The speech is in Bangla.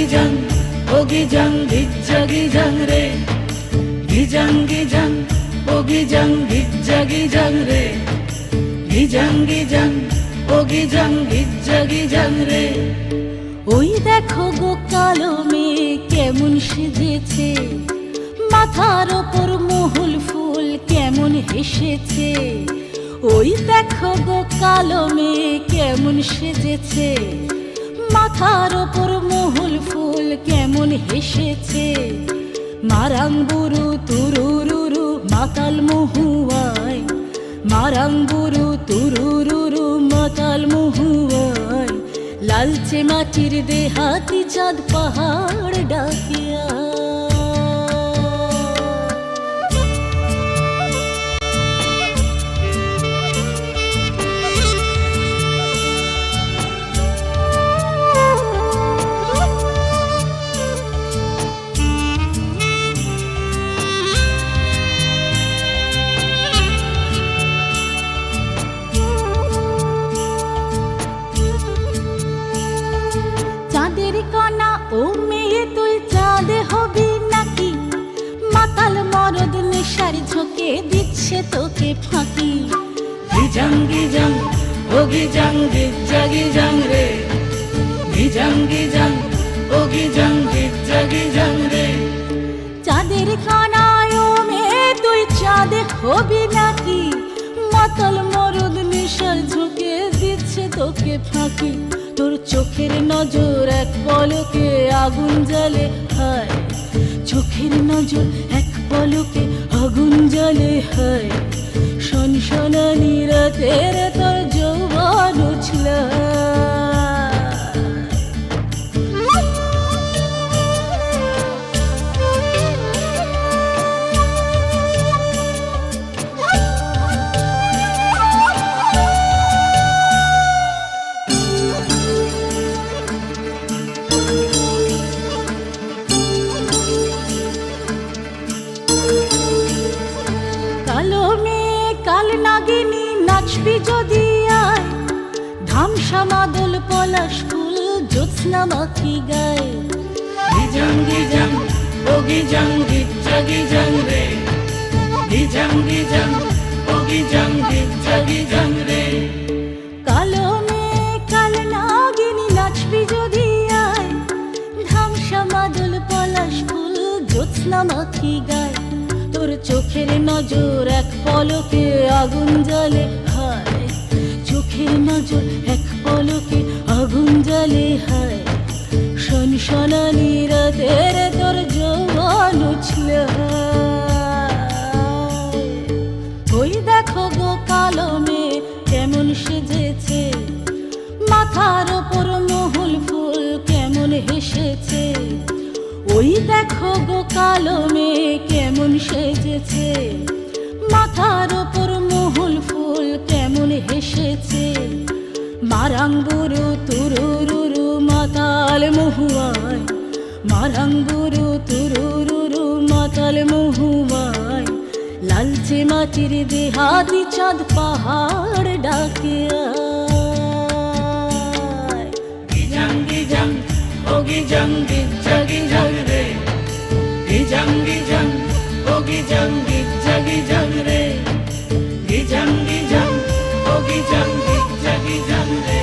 gijang, oh gijang, gijja gijang re. Gijang gijang, oh gijang, gijja gijang re. Gijang gijang, oh gijang, gijja gijang re. ওই দেখো গো কালো মেয়ে কেমন সেজেছে, মাথার ওপর মহুল ফুল কেমন হেসেছে। ওই দেখো গো কালো মেয়ে কেমন সেজেছে, মাথার ওপর মহুল ফুল কেমন হেসেছে। মারাংবুরু তুরুরুরু মাতাল মহুয়ায়, মারাংবুরু তুরুরুরু মাতাল মহুয়ায়। লালচে মাটির দেহাতি চাঁদ পাহাড় ডাকিয়া। ও মেয়ে তুই চাঁদে হবি নাকি, মাতাল মরদ নেশার ঝোঁকে দিচ্ছে তোকে ফাঁকি। Gijang gijang, oh gijang, gijja gijang re. Gijang gijang, oh gijang, gijja gijang re. চাঁদের খানায় ও মেয়ে তুই চাঁদে হবি নাকি, মাতাল মরদ নেশার ঝোঁকে দিচ্ছে তোকে ফাঁকি। তোর চোখের নজর এক পলকে আগুন জ্বালে হায়, চোখের নজর এক পলকে আগুন জ্বালে হায়। শনশনানি রাতের তোর যৌবন উছলা। কাল নাগিনী নাচবি যদি আয়, ধামসা মাদল পলাশ ফুল জ্যোৎস্না মাখি গায়। Gijang gijang, oh gijang, gijja gijang re. Gijang gijang, oh gijang, gijja gijang re. কালো মেয়ে কাল নাগিনী নাচবি যদি আয়, ধামসা মাদল পলাশ ফুল জ্যোৎস্না মাখি গায়। তোর চোখের নজর এক পলকে আগুন জ্বালে হায়, চোখের নজর এক পলকে আগুন জ্বালে হায়। শনশনানি রাতের তোর যৌবন উছলে হায়। ওই দেখো গো কালো মেয়ে কেমন সেজেছে, মাথার ওপর মহুল ফুল কেমন হেসেছে। ওই দেখো গো কালো মেয়ে কেমন সেজেছে, মাথার ওপর মহুল ফুল কেমন হেসেছে। মারাংবুরু তুরুরুরু মাতাল মহুয়ায়, মারাংবুরু তুরুরুরু মাতাল মহুয়ায়। লালচে মাটির দেহাতি চাঁদ পাহাড় ডাকে আয়। Gijang gijang, oh gijang, gijja gijang re. Gijang gijang, oh gijang, gijja gijang re. Gijang gijang, oh gijang, gijja gijang re.